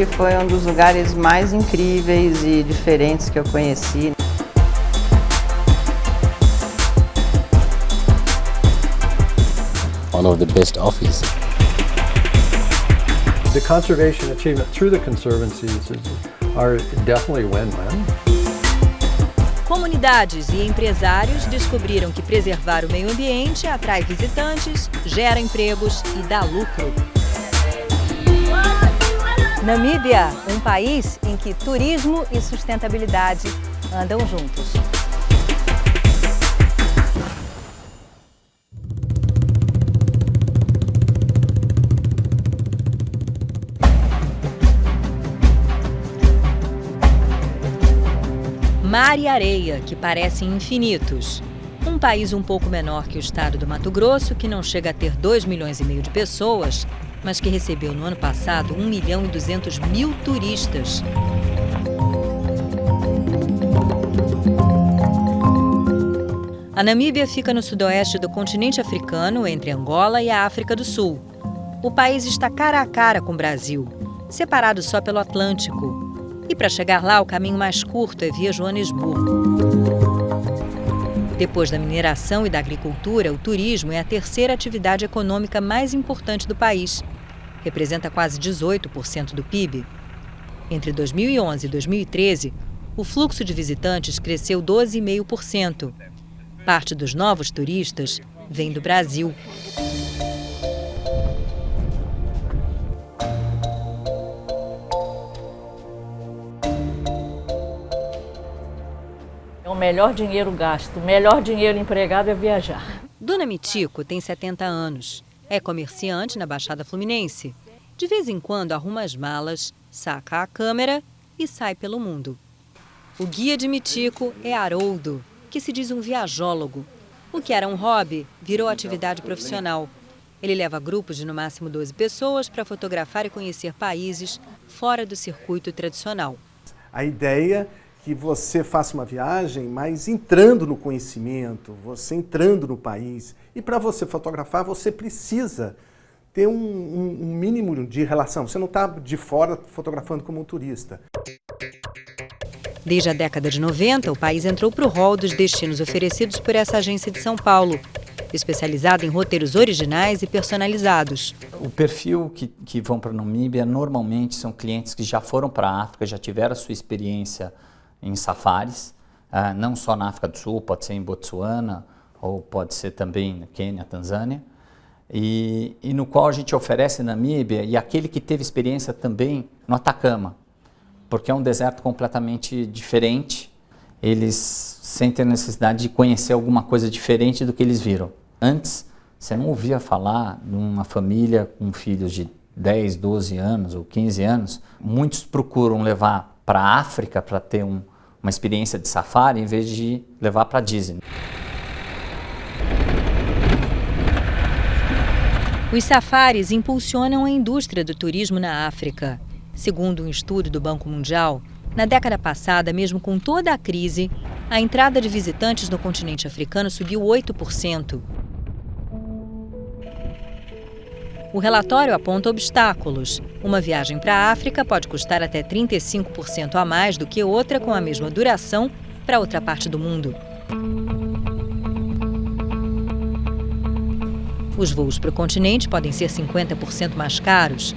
que foi um dos lugares mais incríveis e diferentes que eu conheci. One of the best offices. The conservation achievement through the conservancies are definitely win-win. Comunidades e empresários descobriram que preservar o meio ambiente atrai visitantes, gera empregos e dá lucro. Namíbia, um país em que turismo e sustentabilidade andam juntos. Mar e areia, que parecem infinitos. Um país um pouco menor que o estado do Mato Grosso, que não chega a ter 2,5 milhões de pessoas, mas que recebeu no ano passado 1.200.000 turistas. A Namíbia fica no sudoeste do continente africano, entre Angola e a África do Sul. O país está cara a cara com o Brasil, separado só pelo Atlântico. E para chegar lá, o caminho mais curto é via Joanesburgo. Depois da mineração e da agricultura, o turismo é a terceira atividade econômica mais importante do país. Representa quase 18% do PIB. Entre 2011 e 2013, o fluxo de visitantes cresceu 12,5%. Parte dos novos turistas vem do Brasil. O melhor dinheiro gasto, o melhor dinheiro empregado é viajar. Dona Mitico tem 70 anos. É comerciante na Baixada Fluminense. De vez em quando arruma as malas, saca a câmera e sai pelo mundo. O guia de Mitico é Haroldo, que se diz um viajólogo. O que era um hobby virou atividade profissional. Ele leva grupos de no máximo 12 pessoas para fotografar e conhecer países fora do circuito tradicional. A ideia que você faça uma viagem, mas entrando no conhecimento, você entrando no país. E para você fotografar, você precisa ter um mínimo de relação. Você não está de fora fotografando como um turista. Desde a década de 90, o país entrou para o rol dos destinos oferecidos por essa agência de São Paulo, especializada em roteiros originais e personalizados. O perfil que vão para a Namíbia normalmente são clientes que já foram para a África, já tiveram a sua experiência em safaris, não só na África do Sul, pode ser em Botsuana ou pode ser também no Quênia, Tanzânia, e no qual a gente oferece Namíbia e aquele que teve experiência também no Atacama, porque é um deserto completamente diferente, eles sentem a necessidade de conhecer alguma coisa diferente do que eles viram. Antes, você não ouvia falar de uma família com filhos de 10, 12 anos ou 15 anos, muitos procuram levar para a África para ter uma experiência de safari em vez de levar para a Disney. Os safaris impulsionam a indústria do turismo na África. Segundo um estudo do Banco Mundial, na década passada, mesmo com toda a crise, a entrada de visitantes no continente africano subiu 8%. O relatório aponta obstáculos. Uma viagem para a África pode custar até 35% a mais do que outra com a mesma duração para outra parte do mundo. Os voos para o continente podem ser 50% mais caros.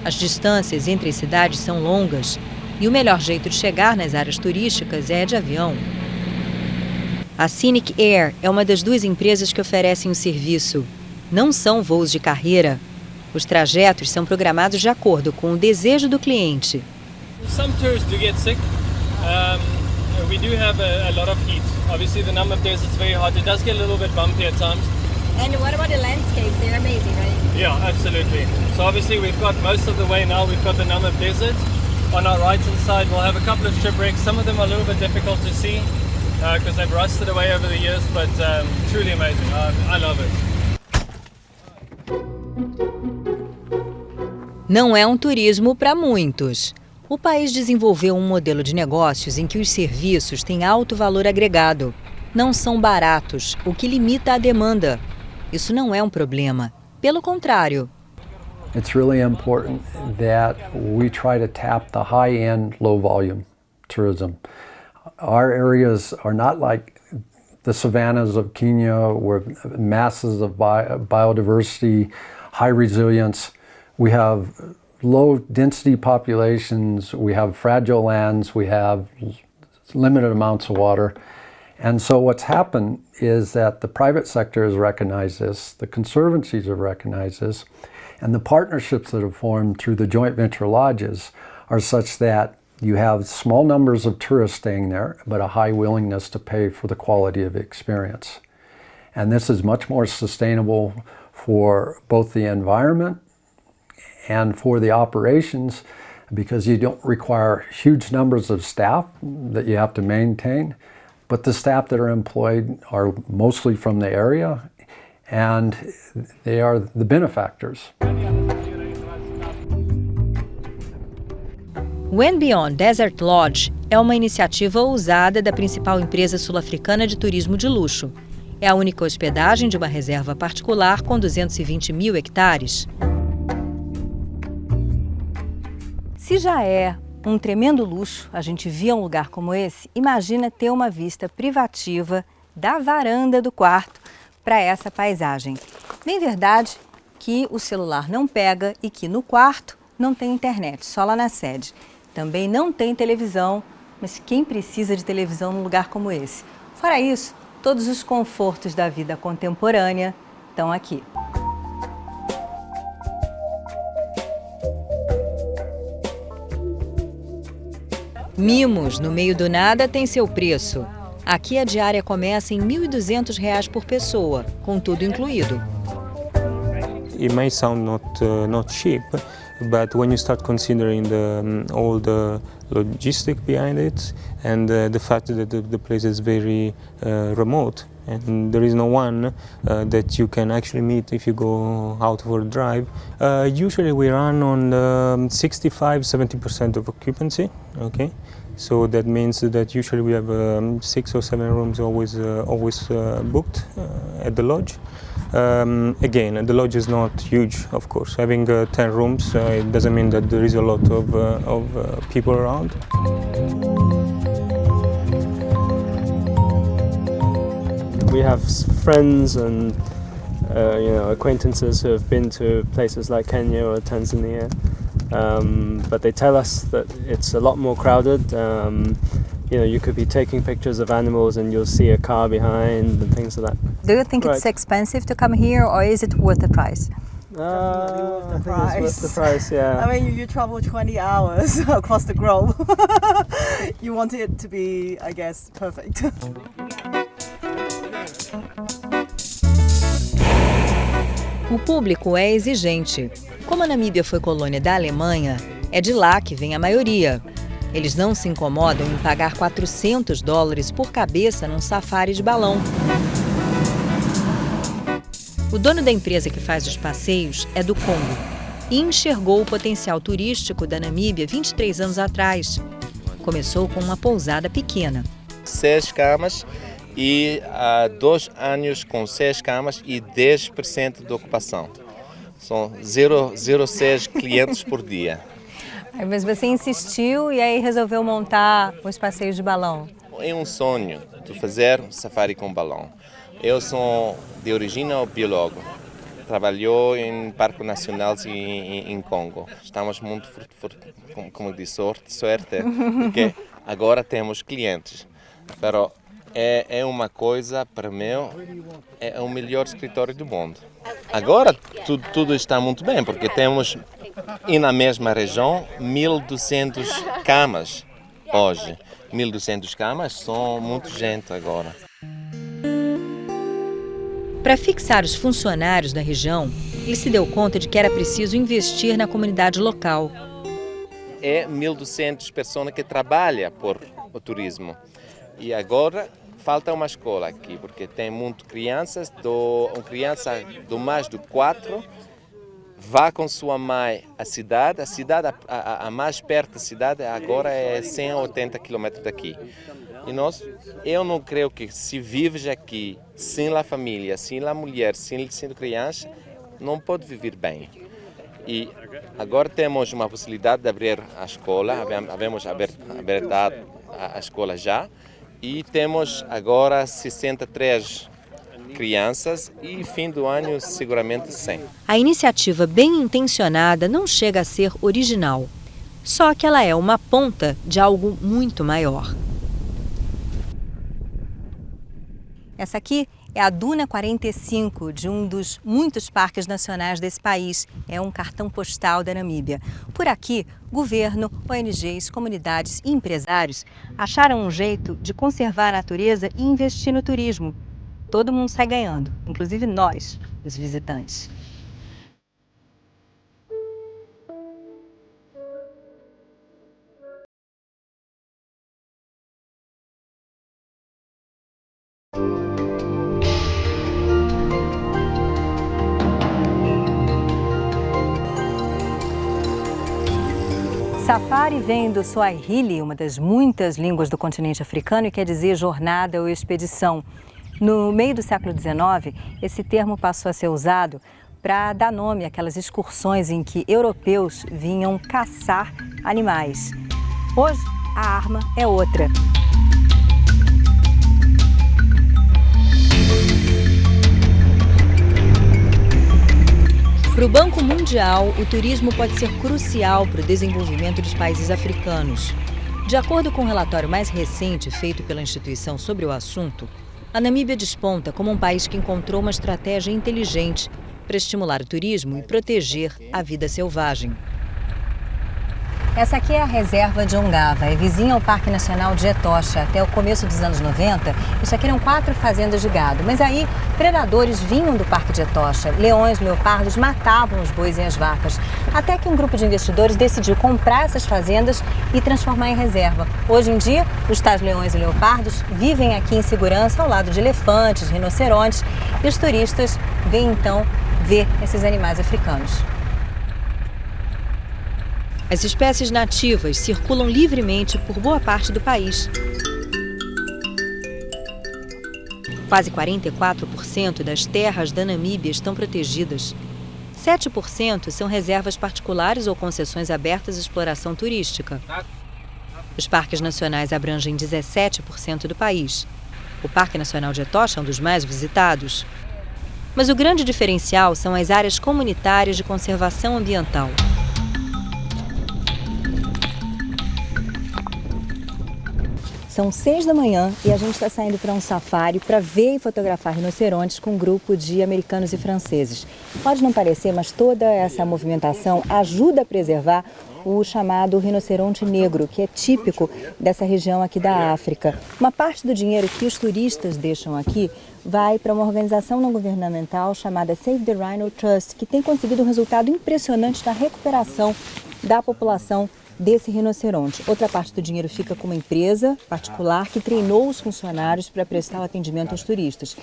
As distâncias entre as cidades são longas e o melhor jeito de chegar nas áreas turísticas é de avião. A Scenic Air é uma das duas empresas que oferecem o serviço. Não são voos de carreira. Os trajetos são programados de acordo com o desejo do cliente. Some tourists do get sick. We do have a lot of heat. Obviously the number of days it's very hot. It does get a little bit bumpy at times. And what about the landscapes? They're amazing, right? Yeah, absolutely. So obviously we've got most of the way now. We've got the Namib Desert. On our right hand side we'll have a couple of shipwrecks. Some of them are a little bit difficult to see because they've rusted away over the years, but truly amazing. I love it. Não é um turismo para muitos. O país desenvolveu um modelo de negócios em que os serviços têm alto valor agregado. Não são baratos, o que limita a demanda. Isso não é um problema. Pelo contrário. It's really important that we try to tap the high-end, low-volume tourism. Our areas are not like the savannas of Kenya, where masses of biodiversity, high resilience. We have low density populations, we have fragile lands, we have limited amounts of water. And so what's happened is that the private sector has recognized this, the conservancies have recognized this, and the partnerships that have formed through the joint venture lodges are such that you have small numbers of tourists staying there, but a high willingness to pay for the quality of experience. And this is much more sustainable for both the environment and for the operations, because you don't require huge numbers of staff that you have to maintain, but the staff that are employed are mostly from the area, and they are the benefactors. When Beyond Desert Lodge é uma iniciativa ousada da principal empresa sul-africana de turismo de luxo. É a única hospedagem de uma reserva particular com 220 mil hectares. Se já é um tremendo luxo a gente via um lugar como esse, imagina ter uma vista privativa da varanda do quarto para essa paisagem. Bem verdade que o celular não pega e que no quarto não tem internet, só lá na sede. Também não tem televisão, mas quem precisa de televisão num lugar como esse? Fora isso, todos os confortos da vida contemporânea estão aqui. Mimos no meio do nada tem seu preço. Aqui a diária começa em R$ 1.200 por pessoa, com tudo incluído. It may sound not cheap, but when you start considering all the logistic behind it and the fact that the place is very remote and there is no one that you can actually meet if you go out for a drive, usually we run on 65-70% of occupancy. Okay, so that means that usually we have 6 or 7 rooms always booked at the lodge. Again, the lodge is not huge, of course. Having 10 rooms, it doesn't mean that there is a lot of people around. We have friends and acquaintances who have been to places like Kenya or Tanzania, but they tell us that it's a lot more crowded. You could be taking pictures of animals and you'll see a car behind and things like that. Do you think it's expensive to come here, or is it worth the price? I think it's worth the price, yeah. I mean, you travel 20 hours across the globe. You want it to be, I guess, perfect. O público é exigente. Como a Namíbia foi colônia da Alemanha, é de lá que vem a maioria. Eles não se incomodam em pagar $400 por cabeça num safari de balão. O dono da empresa que faz os passeios é do Congo e enxergou o potencial turístico da Namíbia 23 anos atrás. Começou com uma pousada pequena. 6 camas e há 2 anos com 6 camas e 10% de ocupação. São 0,6 clientes por dia. Mas você insistiu e aí resolveu montar os passeios de balão? É um sonho de fazer um safari com balão. Eu sou de origem biólogo. Trabalhou em Parque Nacional em Congo. Estamos muito, como diz, sorte, porque agora temos clientes. Mas é uma coisa, para mim, é o melhor escritório do mundo. Agora tudo está muito bem, porque temos, e na mesma região, 1.200 camas hoje. 1.200 camas são muita gente agora. Para fixar os funcionários da região, ele se deu conta de que era preciso investir na comunidade local. É 1.200 pessoas que trabalham por o turismo. E agora falta uma escola aqui, porque tem muitas crianças, uma criança do mais de 4, vá com sua mãe à cidade, a mais perto da cidade agora é 180 km daqui. E eu não creio que se vives aqui sem a família, sem a mulher, sem a criança, não pode viver bem. E agora temos uma possibilidade de abrir a escola, havemos aberto a escola já, e temos agora 63 crianças e fim do ano seguramente 100. A iniciativa bem intencionada não chega a ser original, só que ela é uma ponta de algo muito maior. Essa aqui é a Duna 45, de um dos muitos parques nacionais desse país. É um cartão postal da Namíbia. Por aqui, governo, ONGs, comunidades e empresários acharam um jeito de conservar a natureza e investir no turismo. Todo mundo sai ganhando, inclusive nós, os visitantes. Safari vem do Swahili, uma das muitas línguas do continente africano, e quer dizer jornada ou expedição. No meio do século XIX, esse termo passou a ser usado para dar nome àquelas excursões em que europeus vinham caçar animais. Hoje, a arma é outra. Para o Banco Mundial, o turismo pode ser crucial para o desenvolvimento dos países africanos. De acordo com um relatório mais recente feito pela instituição sobre o assunto, a Namíbia desponta como um país que encontrou uma estratégia inteligente para estimular o turismo e proteger a vida selvagem. Essa aqui é a reserva de Ongava, é vizinha ao Parque Nacional de Etosha. Até o começo dos anos 90, isso aqui eram 4 fazendas de gado. Mas aí, predadores vinham do Parque de Etosha. Leões, leopardos matavam os bois e as vacas. Até que um grupo de investidores decidiu comprar essas fazendas e transformar em reserva. Hoje em dia, os tais leões e leopardos vivem aqui em segurança ao lado de elefantes, rinocerontes. E os turistas vêm então ver esses animais africanos. As espécies nativas circulam livremente por boa parte do país. Quase 44% das terras da Namíbia estão protegidas. 7% são reservas particulares ou concessões abertas à exploração turística. Os parques nacionais abrangem 17% do país. O Parque Nacional de Etosha é um dos mais visitados. Mas o grande diferencial são as áreas comunitárias de conservação ambiental. São 6 da manhã e a gente está saindo para um safari para ver e fotografar rinocerontes com um grupo de americanos e franceses. Pode não parecer, mas toda essa movimentação ajuda a preservar o chamado rinoceronte negro, que é típico dessa região aqui da África. Uma parte do dinheiro que os turistas deixam aqui vai para uma organização não governamental chamada Save the Rhino Trust, que tem conseguido um resultado impressionante na recuperação da população desse rinoceronte. Outra parte do dinheiro fica com uma empresa particular que treinou os funcionários para prestar o atendimento aos turistas.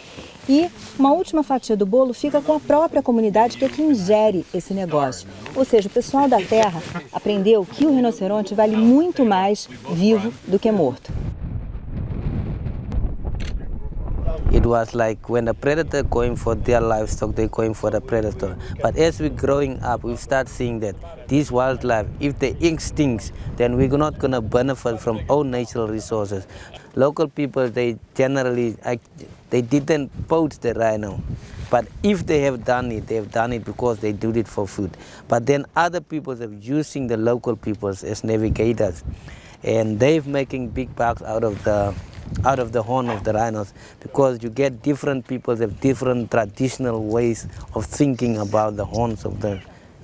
E uma última fatia do bolo fica com a própria comunidade, que é quem gere esse negócio. Ou seja, o pessoal da terra aprendeu que o rinoceronte vale muito mais vivo do que morto. It was like when the predator going for their livestock, they going for the predator. But as we growing up, we start seeing that these wildlife, if they extinct, then we're not going to benefit from all natural resources. Local people, they generally, they didn't poach the rhino. But if they have done it, they have done it because they do it for food. But then other people are using the local peoples as navigators. And they're making big bucks out of the horn of the rhinos, because you get different people have different traditional ways of thinking about the horns of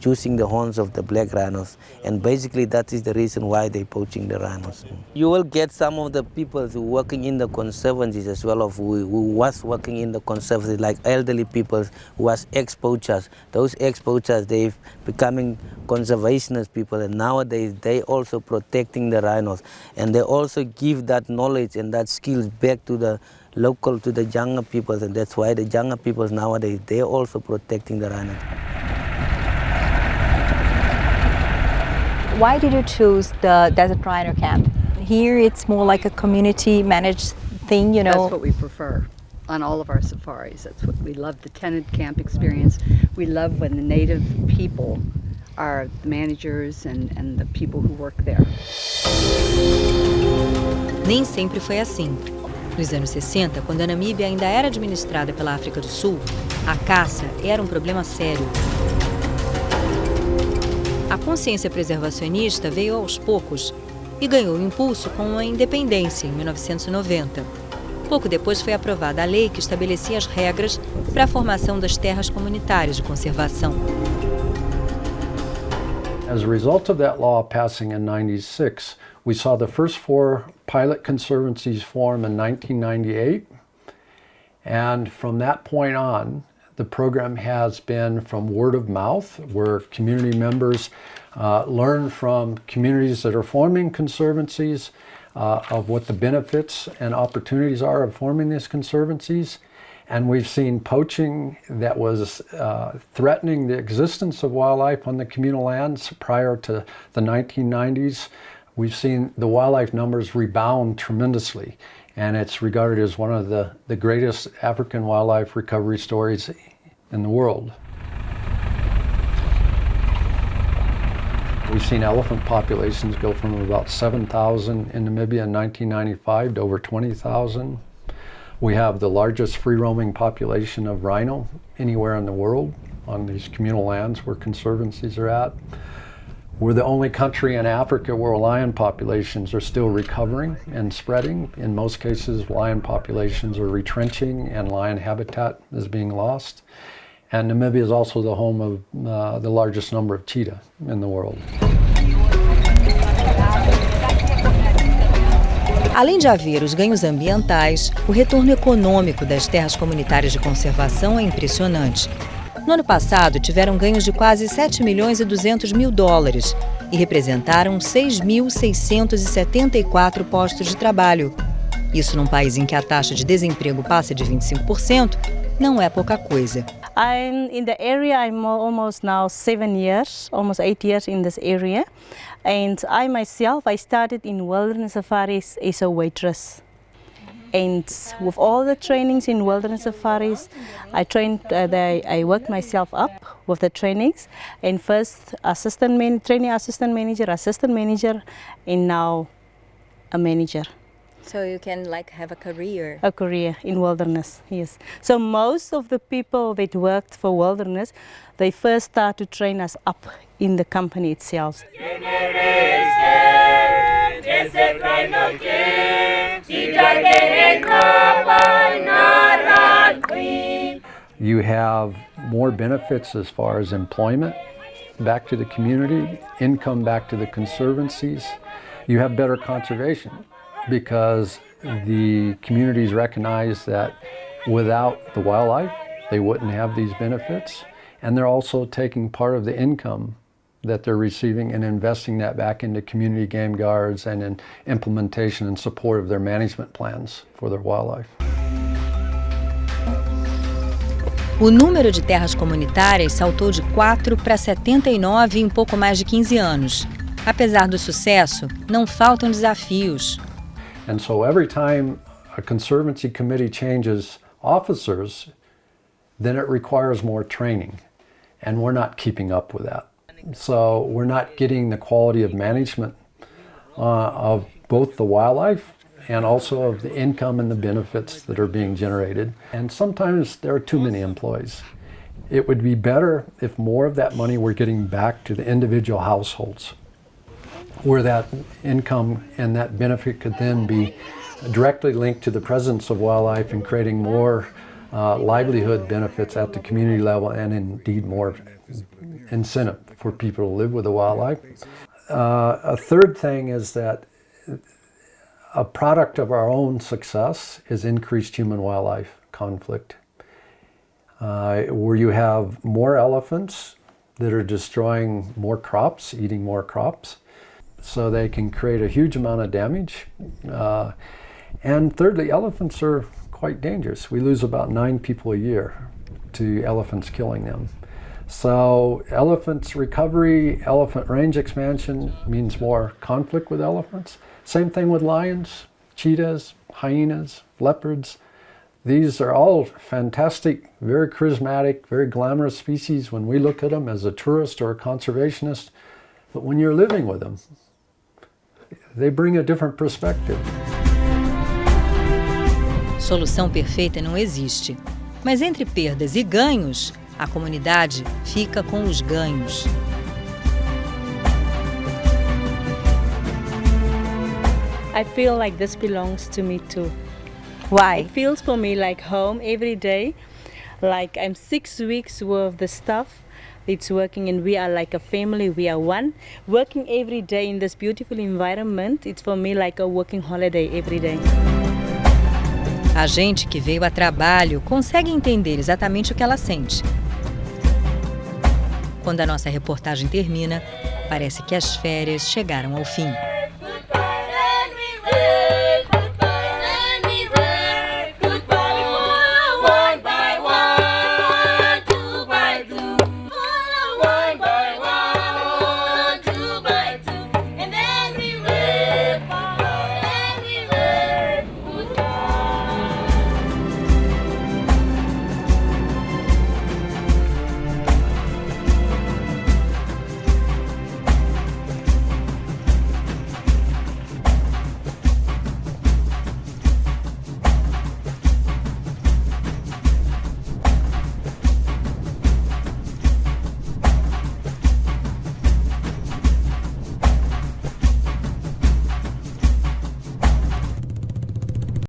using the horns of the black rhinos, and basically that is the reason why they're poaching the rhinos. You will get some of the people who working in the conservancies as well, of who was working in the conservancies, like elderly people who was ex-poachers. Those ex-poachers, they've becoming conservationist people, and nowadays they also protecting the rhinos, and they also give that knowledge and that skills back to the local, to the younger people, and that's why the younger people nowadays, they're also protecting the rhinos. Why did you choose the Desert Rhino Camp? Here it's more like a community managed thing, you know? That's what we prefer on all of our safaris. That's what we love, the tented camp experience. We love when the native people are the managers and the people who work there. Nem sempre foi assim. Nos anos 60, quando a Namíbia ainda era administrada pela África do Sul, a caça era um problema sério. A consciência preservacionista veio aos poucos e ganhou impulso com a independência em 1990. Pouco depois foi aprovada a lei que estabelecia as regras para a formação das terras comunitárias de conservação. As a result of that law passing in 96, we saw the first 4 pilot conservancies form in 1998. And from that point on, the program has been from word of mouth, where community members learn from communities that are forming conservancies of what the benefits and opportunities are of forming these conservancies. And we've seen poaching that was threatening the existence of wildlife on the communal lands prior to the 1990s. We've seen the wildlife numbers rebound tremendously, and it's regarded as one of the greatest African wildlife recovery stories in the world. We've seen elephant populations go from about 7,000 in Namibia in 1995 to over 20,000. We have the largest free-roaming population of rhino anywhere in the world on these communal lands where conservancies are at. We're the only country in Africa where lion populations are still recovering and spreading. In most cases, lion populations are retrenching and lion habitat is being lost. And Namibia is also the home of the largest number of cheetah in the world. Além de haver os ganhos ambientais, o retorno econômico das terras comunitárias de conservação é impressionante. No ano passado, tiveram ganhos de quase 7 milhões e 200 mil dólares e representaram 6.674 postos de trabalho. Isso num país em que a taxa de desemprego passa de 25%, não é pouca coisa. I'm in the area, I'm almost now 7 years, almost 8 years in this area. And I myself, I started in wilderness safaris as a waitress. And with all the trainings in wilderness safaris, I worked myself up with the trainings. And first training assistant manager, and now a manager. So you can have a career? A career in wilderness, yes. So most of the people that worked for wilderness, they first start to train us up in the company itself. You have more benefits as far as employment back to the community, income back to the conservancies. You have better conservation, because the communities recognize that without the wildlife, they wouldn't have these benefits. And they're also taking part of the income that they're receiving and investing that back into community game guards and in implementation and support of their management plans for their wildlife. O número de terras comunitárias saltou de 4 para 79 em pouco mais de 15 anos. Apesar do sucesso, não faltam desafios. And so every time a conservancy committee changes officers, then it requires more training, and we're not keeping up with that. So we're not getting the quality of management of both the wildlife and also of the income and the benefits that are being generated. And sometimes there are too many employees. It would be better if more of that money were getting back to the individual households, where that income and that benefit could then be directly linked to the presence of wildlife and creating more livelihood benefits at the community level, and indeed more incentive for people to live with the wildlife. A third thing is that a product of our own success is increased human-wildlife conflict, where you have more elephants that are destroying more crops, eating more crops, so they can create a huge amount of damage. And thirdly, elephants are quite dangerous. We lose about 9 people a year to elephants killing them. So elephants recovery, elephant range expansion means more conflict with elephants. Same thing with lions, cheetahs, hyenas, leopards. These are all fantastic, very charismatic, very glamorous species when we look at them as a tourist or a conservationist. But when you're living with them, they bring a different perspective. Solução perfeita não existe. Mas entre perdas e ganhos, a comunidade fica com os ganhos. I feel like this belongs to me too. Why? It feels for me like home every day. Like I'm 6 weeks worth of the stuff. It's working and we are like a family, we are one. Working every day in this beautiful environment, it's for me like a working holiday every day. A gente que veio a trabalho consegue entender exatamente o que ela sente. Quando a nossa reportagem termina, parece que as férias chegaram ao fim.